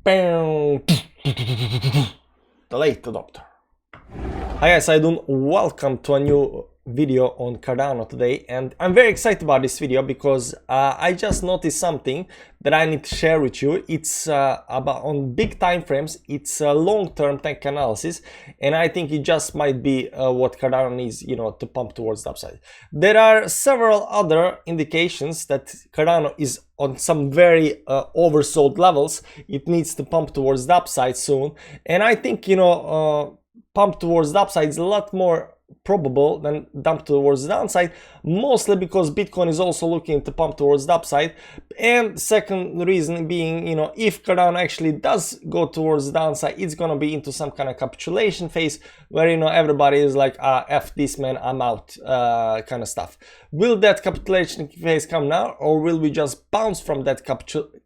The late adopter. Hi guys, I do welcome to a new video on Cardano today, and I'm very excited about this video because I just noticed something that I need to share with you. It's about on big time frames. It's a long-term tech analysis, and I think it just might be what Cardano needs, to pump towards the upside. There are several other indications that Cardano is on some very oversold levels. It needs to pump towards the upside soon, and I think pump towards the upside is a lot more probable than dump towards the downside, mostly because Bitcoin is also looking to pump towards the upside. And second reason being, if Cardano actually does go towards the downside, it's gonna be into some kind of capitulation phase where everybody is like, F this, man, I'm out, kind of stuff. Will that capitulation phase come now, or will we just bounce from that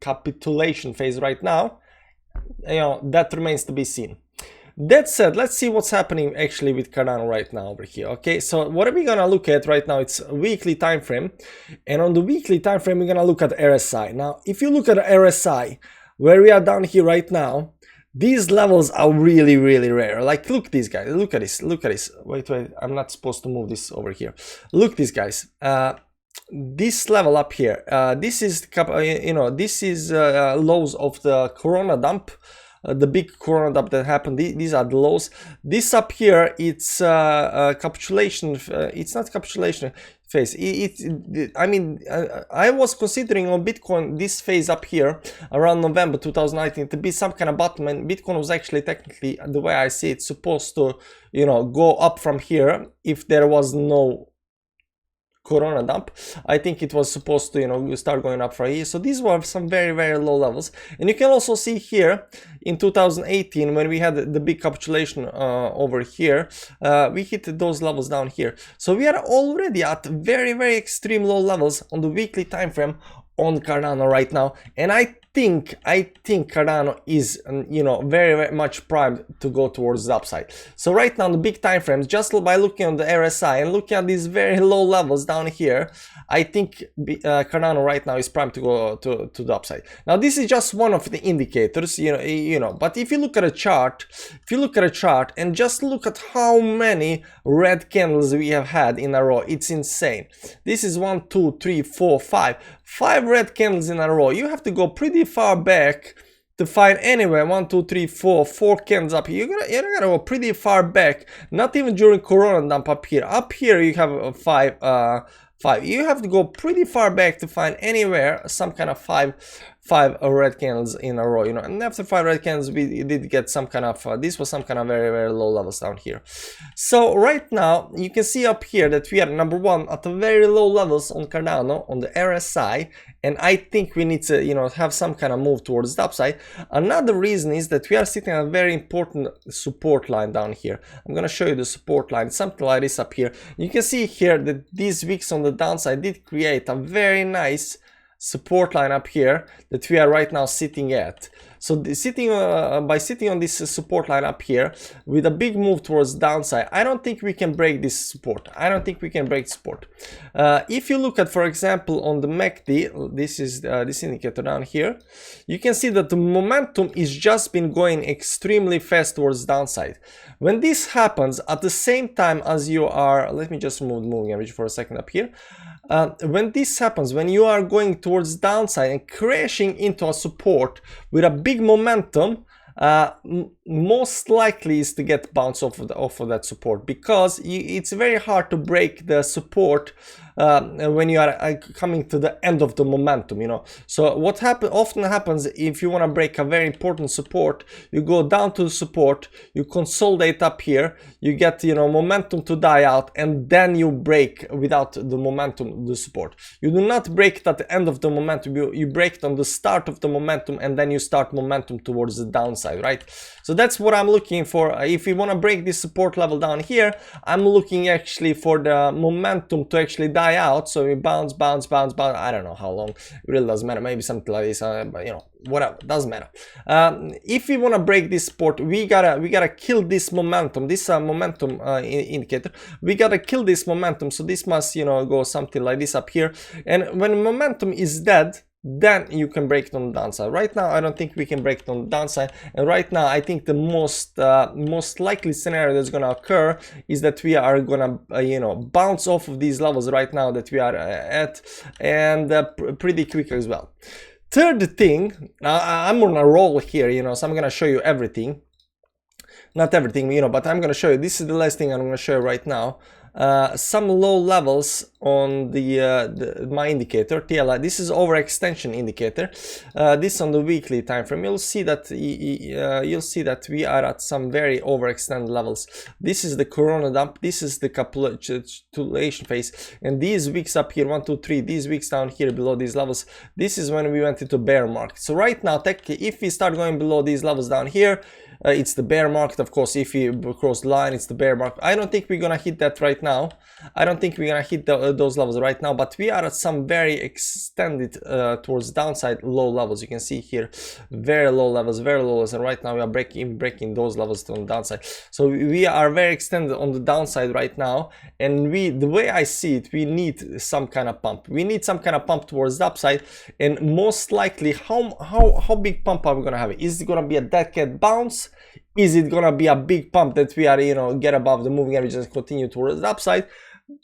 capitulation phase right now? That remains to be seen. That said, let's see what's happening actually with Cardano right now over here. Okay, so what are we gonna look at right now? It's a weekly time frame, and on the weekly time frame we're gonna look at RSI. Now if you look at RSI, where we are down here right now, these levels are really rare. Like, look, these guys, look at this. Wait, I'm not supposed to move this over here. Look, these guys, this level up here, this is this is lows of the Corona dump. The big Corona dump that happened. These are the lows. This up here, it's capitulation. It's not capitulation phase. I was considering on Bitcoin this phase up here around November 2019 to be some kind of bottom, and Bitcoin was actually technically, the way I see it, supposed to go up from here if there was no Corona dump. I think it was supposed to start going up from here. So these were some very low levels, and you can also see here in 2018 when we had the big capitulation over here, we hit those levels down here. So we are already at very extreme low levels on the weekly time frame on Cardano right now, and I think Cardano is very much primed to go towards the upside. So right now the big time frames, just by looking at the RSI and looking at these very low levels down here, I think Cardano right now is primed to go to the upside. Now this is just one of the indicators, but if you look at a chart, and just look at how many red candles we have had in a row, it's insane. This is 1, 2, 3, 4, 5 red candles in a row. You have to go pretty far back to find anywhere 1, 2, 3, 4 candles up here. You're gonna go pretty far back. Not even during Corona dump up here. Up here you have five. You have to go pretty far back to find anywhere some kind of five red candles in a row, and after 5 red candles we did get some kind of this was some kind of very low levels down here. So right now you can see up here that we are number one at the very low levels on Cardano on the RSI, and I think we need to have some kind of move towards the upside. Another reason is that we are sitting at a very important support line down here. I'm gonna show you the support line, something like this up here. You can see here that these wicks on the downside did create a very nice support line up here that we are right now sitting at. So by sitting on this support line up here with a big move towards downside, I don't think we can break this support. If you look at, for example, on the MACD, this is this indicator down here, you can see that the momentum is just been going extremely fast towards downside. When this happens at the same time as you are, let me just move the moving average for a second up here. When this happens, when you are going towards downside and crashing into a support with a big momentum, most likely is to get bounced off of that support, because it's very hard to break the support when you are coming to the end of the momentum. So what often happens, if you want to break a very important support, you go down to the support, you consolidate up here, you get momentum to die out, and then you break without the momentum, the support. You do not break it at the end of the momentum, you break it on the start of the momentum, and then you start momentum towards the downside, right? So that's what I'm looking for. If you want to break this support level down here, I'm looking actually for the momentum to actually die out. So we bounce. I don't know how long. It really doesn't matter. Maybe something like this, but whatever, doesn't matter. If we want to break this support, we gotta kill this momentum. This momentum indicator. We gotta kill this momentum. So this must go something like this up here. And when momentum is dead, then you can break it on the downside. Right now I don't think we can break it on the downside, and right now I think the most likely scenario that's going to occur is that we are going to you know, bounce off of these levels right now that we are at, and pretty quick as well. Third thing, I'm on a roll here, you know, so I'm going to show you everything. Not everything, you know, but I'm going to show you. This is the last thing I'm going to show you right now. Some low levels on my indicator TLI. This is overextension indicator. This on the weekly time frame. You'll see that we are at some very overextended levels. This is the corona dump. This is the capitulation phase, and these weeks up here, 1, 2, 3. These weeks down here below these levels. This is when we went into bear market. So right now, technically, if we start going below these levels down here, it's the bear market. Of course, if you cross the line, it's the bear market. I don't think we're gonna hit that right now. I don't think we're gonna hit those levels right now, but we are at some very extended towards downside low levels. You can see here very low levels, and right now we are breaking those levels on the downside. So we are very extended on the downside right now, and the way I see it, we need some kind of pump. We need some kind of pump towards the upside, and most likely, how big pump are we gonna have? Is it gonna be a dead cat bounce? Is it gonna be a big pump that we are, you know, get above the moving average and continue towards the upside?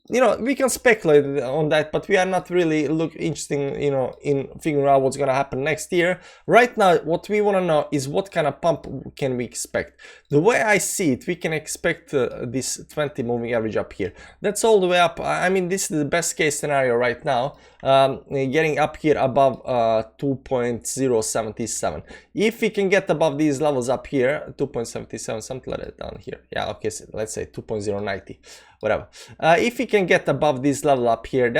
You know, we can speculate on that, but we are not really interested, you know, in figuring out what's gonna happen next year. Right now, what we want to know is what kind of pump can we expect. The way I see it, we can expect this 20 moving average up here. That's all the way up. I mean, this is the best case scenario right now, getting up here above 2.077. If we can get above these levels up here, 2.77, something like that down here. Yeah, okay, so let's say 2.090. Whatever. If we can get above this level up here,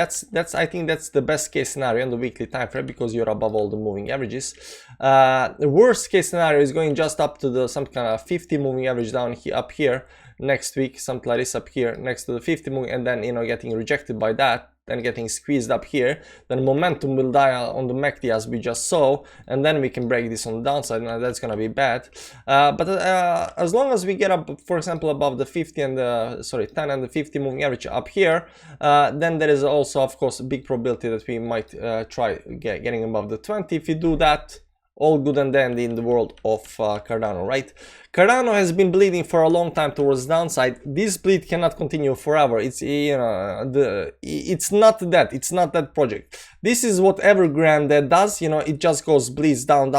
I think that's the best case scenario in the weekly time frame, because you're above all the moving averages. The worst case scenario is going just up to some kind of 50 moving average down here, up here next week, something like this up here next to the 50 moving, and then, you know, getting rejected by that, then getting squeezed up here. Then momentum will die on the MACD as we just saw, and then we can break this on the downside. Now that's gonna be bad, but as long as we get up, for example, above the 50 and the 10 and the 50 moving average up here, then there is also, of course, a big probability that we might try getting above the 20. If you do that, all good and dandy in the world of Cardano, right? Cardano has been bleeding for a long time towards the downside. This bleed cannot continue forever. It's, you know, it's not that project. This is what Evergrande does. You know, it just goes bleeds down.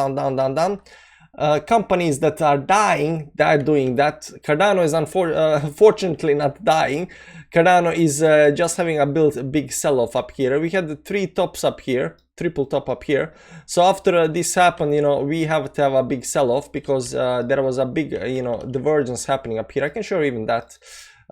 Companies that are dying, they are doing that. Cardano is unfortunately not dying. Cardano is just having a big sell-off up here. We had the 3 tops up here, triple top up here. So after this happened, you know, we have to have a big sell-off, because there was a big, you know, divergence happening up here. I can show you even that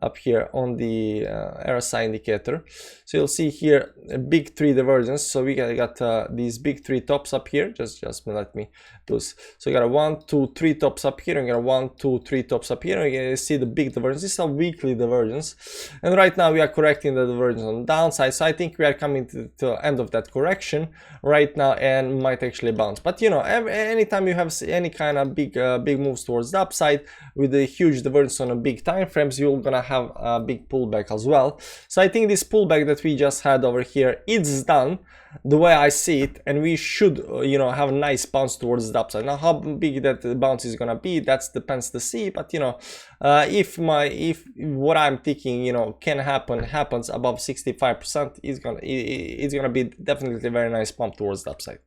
up here on the RSI indicator. So you'll see here a big 3 divergence. So we got these big 3 tops up here. Just let me do this. So you got a 1, 2, 3 tops up here, and you got a 1, 2, 3 tops up here. And you see the big divergence. This is a weekly divergence, and right now we are correcting the divergence on the downside. So I think we are coming to the end of that correction right now, and might actually bounce. But you know, anytime you have any kind of big moves towards the upside with a huge divergence on a big time frames, you're gonna have a big pullback as well. So I think this pullback that we just had over here is done, the way I see it, and we should, you know, have a nice bounce towards the upside. Now, how big that bounce is gonna be, that depends to see. But you know, if what I'm thinking, you know, happens above 65%, it's gonna be definitely a very nice pump towards the upside.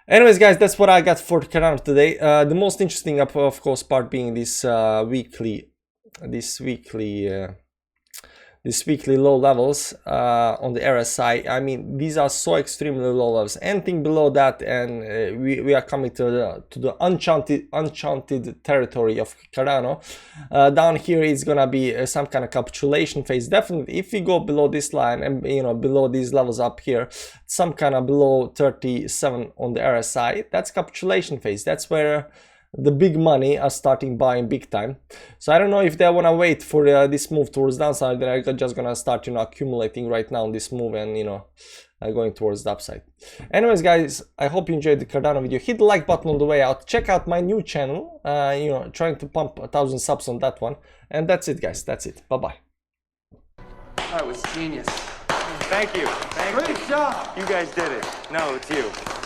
Anyways, guys, that's what I got for Cardano today. The most interesting, of course, part being this weekly low levels on the RSI. I mean, these are so extremely low levels. Anything below that, and we are coming to the enchanted territory of Cardano. Down here is gonna be some kind of capitulation phase. Definitely, if we go below this line and, you know, below these levels up here, some kind of below 37 on the RSI, that's capitulation phase. That's where the big money are starting buying big time. So I don't know if they want to wait for this move towards downside. They're just gonna start, you know, accumulating right now on this move, and, you know, going towards the upside. Anyways, guys, I hope you enjoyed the Cardano video. Hit the like button on the way out. Check out my new channel. You know, trying to pump 1,000 subs on that one. And that's it, guys. That's it. Bye bye. That was genius. Thank you. Thank you. Great job. You guys did it. No, it's you.